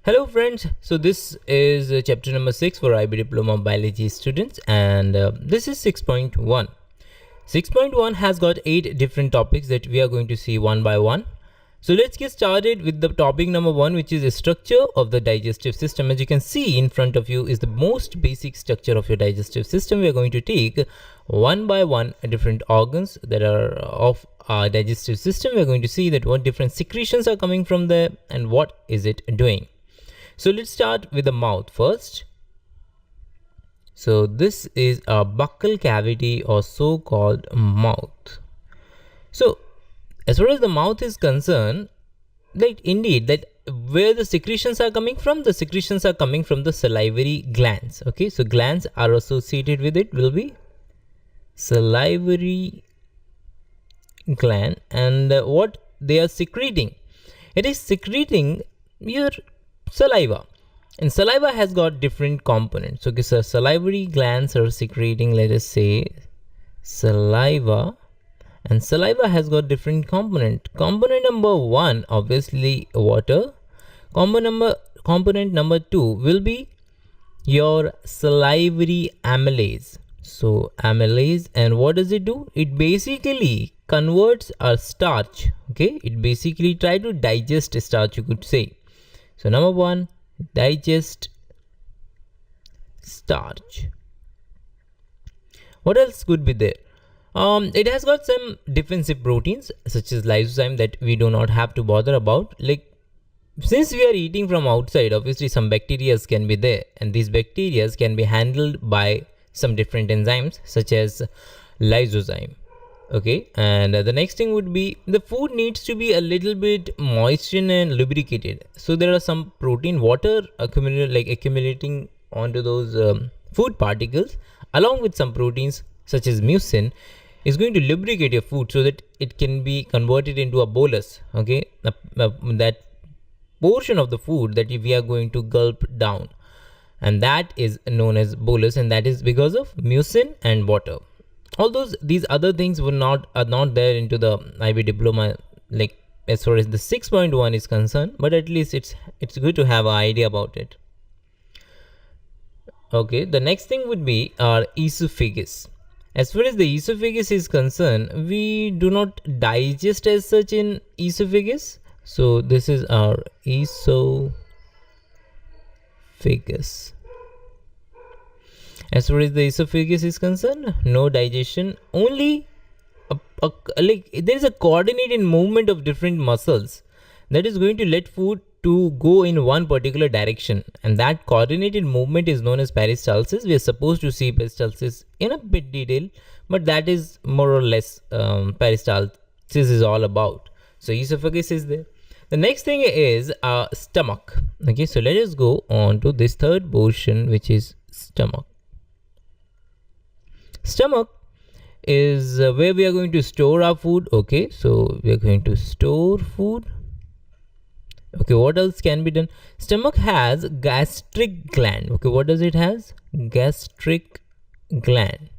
Hello friends, so this is chapter number 6 for IB Diploma Biology students, and this is 6.1. 6.1 has got 8 different topics that we are going to see one by one. So let's get started with the topic number 1, which is the structure of the digestive system. As you can see in front of you is the most basic structure of your digestive system. We are going to take one by one different organs that are of our digestive system. We are going to see that what different secretions are coming from there and what is it doing. So let's start with the mouth first. So this is a buccal cavity or so-called mouth. So as far as the mouth is concerned, that indeed that where the secretions are coming from, the secretions are coming from the salivary glands. Okay, so glands are associated with it will be salivary gland, and what they are secreting, it is secreting your saliva, and saliva has got different components. Okay, so salivary glands are secreting, let us say, saliva, and saliva has got different component. Component number 1 obviously water. Component number 2 will be your salivary amylase. So amylase, and what does it do? It basically converts a starch. Okay, it basically try to digest a starch, you could say. So number 1, digest starch. What else could be there? It has got some defensive proteins such as lysozyme that we do not have to bother about. Like, since we are eating from outside, obviously some bacteria can be there, and these bacteria can be handled by some different enzymes such as lysozyme. Okay, and the next thing would be the food needs to be a little bit moistened and lubricated. So there are some protein water accumulating onto those food particles, along with some proteins such as mucin is going to lubricate your food so that it can be converted into a bolus. Okay, that portion of the food that we are going to gulp down, and that is known as bolus, and that is because of mucin and water. Although these other things are not there into the IB diploma, like as far as the 6.1 is concerned, but at least it's good to have an idea about it. Okay, the next thing would be our esophagus. As far as the esophagus is concerned, we do not digest as such in esophagus. So this is our esophagus. As far as the esophagus is concerned, no digestion, only like there is a coordinated movement of different muscles that is going to let food to go in one particular direction, and that coordinated movement is known as peristalsis. We are supposed to see peristalsis in a bit detail, but that is more or less peristalsis is all about. So esophagus is there. The next thing is our stomach. Okay, so let us go on to this third portion, which is stomach. Stomach is where we are going to store our food. Okay, so we are going to store food. Okay, what else can be done? Stomach has gastric gland. Okay, what does it has? Gastric gland.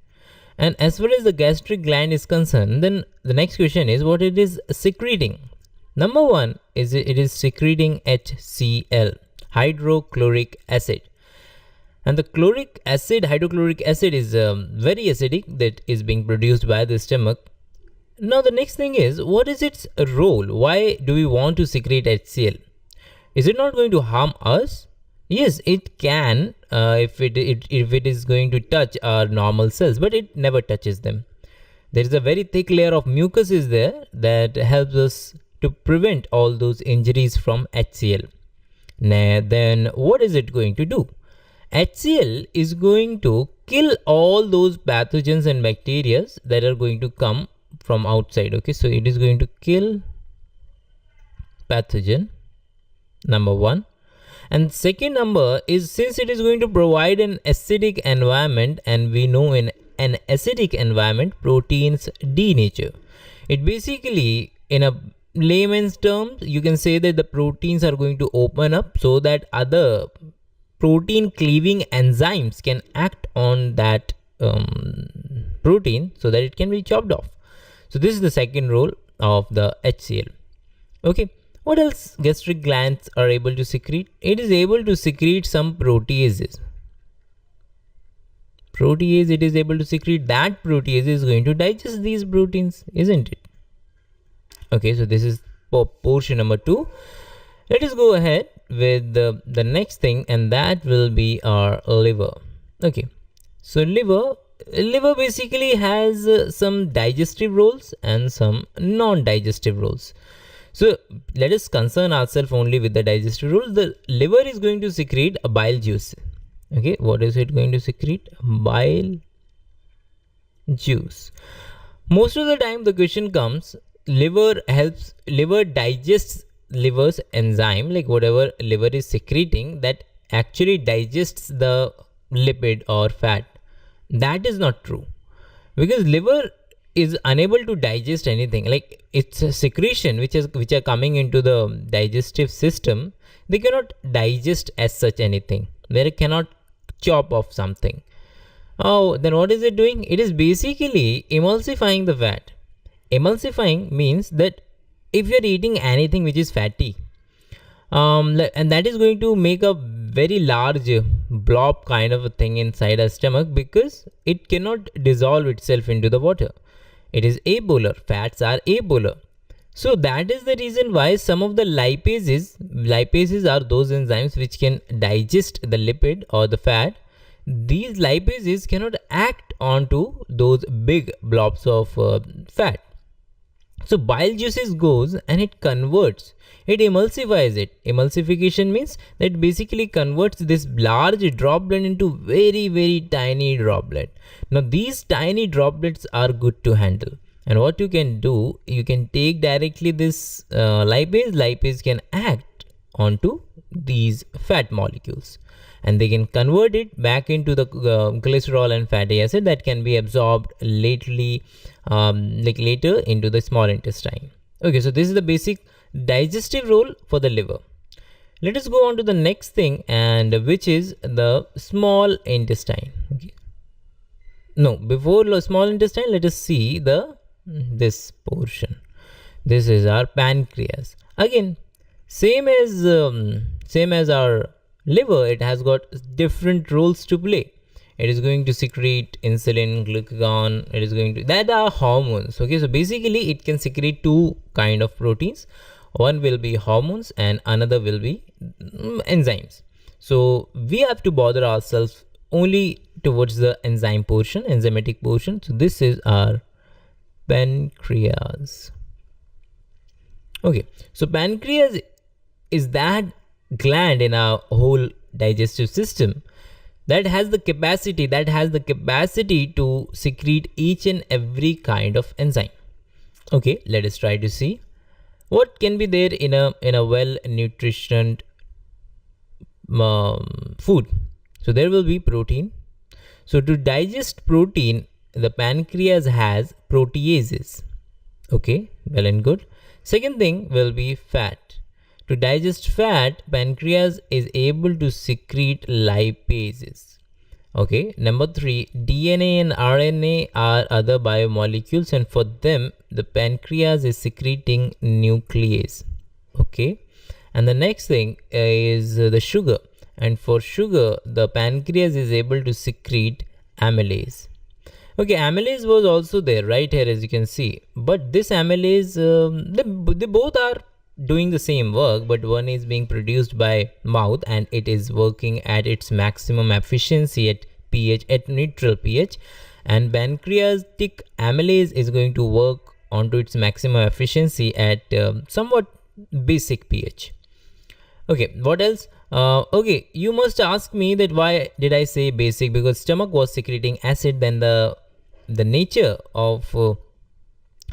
And as far as the gastric gland is concerned, then the next question is what it is secreting. Number 1 is it is secreting HCl, hydrochloric acid. And the hydrochloric acid is very acidic, that is being produced by the stomach. Now the next thing is, what is its role? Why do we want to secrete HCl? Is it not going to harm us? Yes, it can if it is going to touch our normal cells, but it never touches them. There is a very thick layer of mucus is there that helps us to prevent all those injuries from HCl. Now then what is it going to do? HCl is going to kill all those pathogens and bacteria that are going to come from outside. Okay, so it is going to kill pathogen, number 1. And second number is, since it is going to provide an acidic environment, and we know in an acidic environment proteins denature. It basically, in a layman's terms, you can say that the proteins are going to open up so that other protein cleaving enzymes can act on that protein so that it can be chopped off. So this is the second role of the HCl. Okay, What else gastric glands are able to secrete? It is able to secrete some proteases. Protease, it is able to secrete. That protease is going to digest these proteins, isn't it? Okay, so this is portion number 2. Let us go ahead with the next thing, and that will be our liver. Okay, so liver basically has some digestive roles and some non-digestive roles. So let us concern ourselves only with the digestive roles. The liver is going to secrete a bile juice. Okay, what is it going to secrete? Bile juice. Most of the time the question comes, liver digests liver's enzyme, like whatever liver is secreting, that actually digests the lipid or fat. That is not true, because liver is unable to digest anything. Like, it's a secretion which are coming into the digestive system. They cannot digest as such anything. They cannot chop off something. Oh, then what is it doing? It is basically emulsifying the fat. Emulsifying means that if you're eating anything which is fatty, and that is going to make a very large blob kind of a thing inside our stomach, because it cannot dissolve itself into the water. It is apolar. Fats are apolar. So that is the reason why some of the lipases are those enzymes which can digest the lipid or the fat. These lipases cannot act onto those big blobs of fat. So bile juices goes and it converts, it emulsifies it. Emulsification means that basically converts this large droplet into very, very tiny droplet. Now these tiny droplets are good to handle. And what you can do, you can take directly this lipase can act onto these fat molecules, and they can convert it back into the glycerol and fatty acid that can be absorbed later into the small intestine. Okay, so this is the basic digestive role for the liver. Let us go on to the next thing, and which is the small intestine. Okay. No, before the small intestine, let us see this portion. This is our pancreas. Again, same as our liver, it has got different roles to play. It is going to secrete insulin, glucagon. It is going to, that are hormones. Okay, so basically it can secrete two kind of proteins. One will be hormones and another will be enzymes. So we have to bother ourselves only towards the enzymatic portion. So this is our pancreas. Okay, so pancreas is that gland in our whole digestive system that has the capacity to secrete each and every kind of enzyme. Okay, let us try to see what can be there in a well nutritioned food. So there will be protein. So to digest protein, the pancreas has proteases. Okay, well and good. Second thing will be fat. To digest fat, pancreas is able to secrete lipases. Okay, number 3, DNA and RNA are other biomolecules, and for them the pancreas is secreting nuclease. Okay, and the next thing is the sugar, and for sugar the pancreas is able to secrete amylase. Okay, amylase was also there right here, as you can see, but this amylase, they both are doing the same work, but one is being produced by mouth and it is working at its maximum efficiency at neutral pH, and pancreatic amylase is going to work onto its maximum efficiency at somewhat basic pH. Okay, what else? Okay, you must ask me that why did I say basic? Because stomach was secreting acid, then the nature of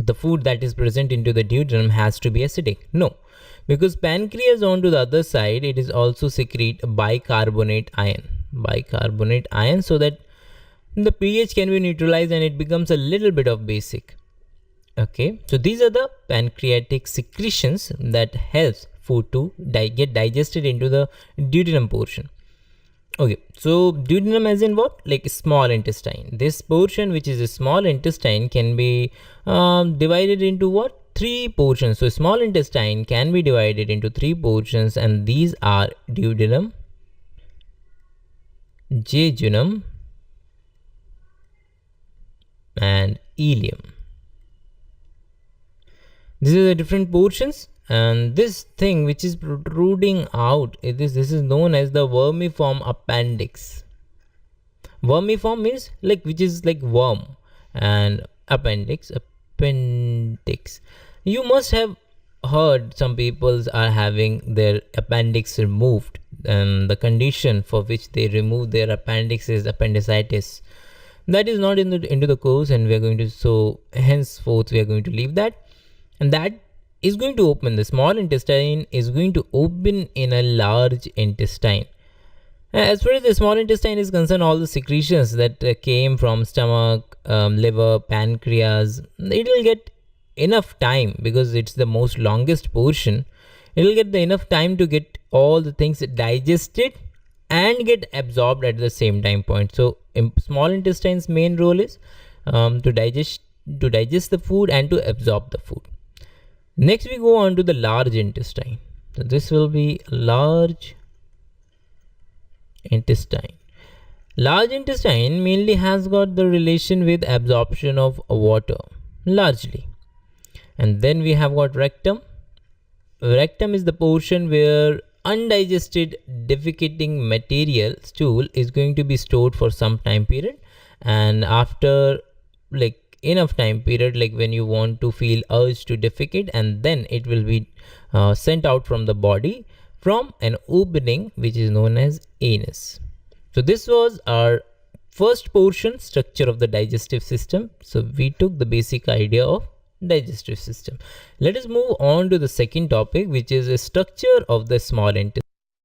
the food that is present into the duodenum has to be acidic. No, because pancreas onto the other side, it is also secrete bicarbonate ion, so that the pH can be neutralized and it becomes a little bit of basic. Okay, so these are the pancreatic secretions that helps food to get digested into the duodenum portion. Okay, so duodenum as in what? Like small intestine. This portion, which is a small intestine, can be divided into what? three portions. So small intestine can be divided into three portions, and these are duodenum, jejunum, and ileum. These are the different portions, and this thing which is protruding out, this is known as the vermiform appendix. Vermiform means like which is like worm, and appendix. You must have heard some people are having their appendix removed, and the condition for which they remove their appendix is appendicitis. That is not into the course, and we are going to, so henceforth we are going to leave that, and that is going to open, the small intestine is going to open in a large intestine. As far as the small intestine is concerned, all the secretions that came from stomach, liver, pancreas, it will get enough time, because it's the most longest portion. It will get enough time to get all the things digested and get absorbed at the same time point. So small intestine's main role is to digest the food and to absorb the food. Next we go on to the large intestine. So this will be large intestine. Large intestine mainly has got the relation with absorption of water largely. And then we have got rectum. Rectum is the portion where undigested defecating material, stool, is going to be stored for some time period, and after like enough time period, like when you want to feel urge to defecate, and then it will be sent out from the body from an opening which is known as anus. So this was our first portion, structure of the digestive system. So we took the basic idea of digestive system. Let us move on to the second topic, which is a structure of the small intestine.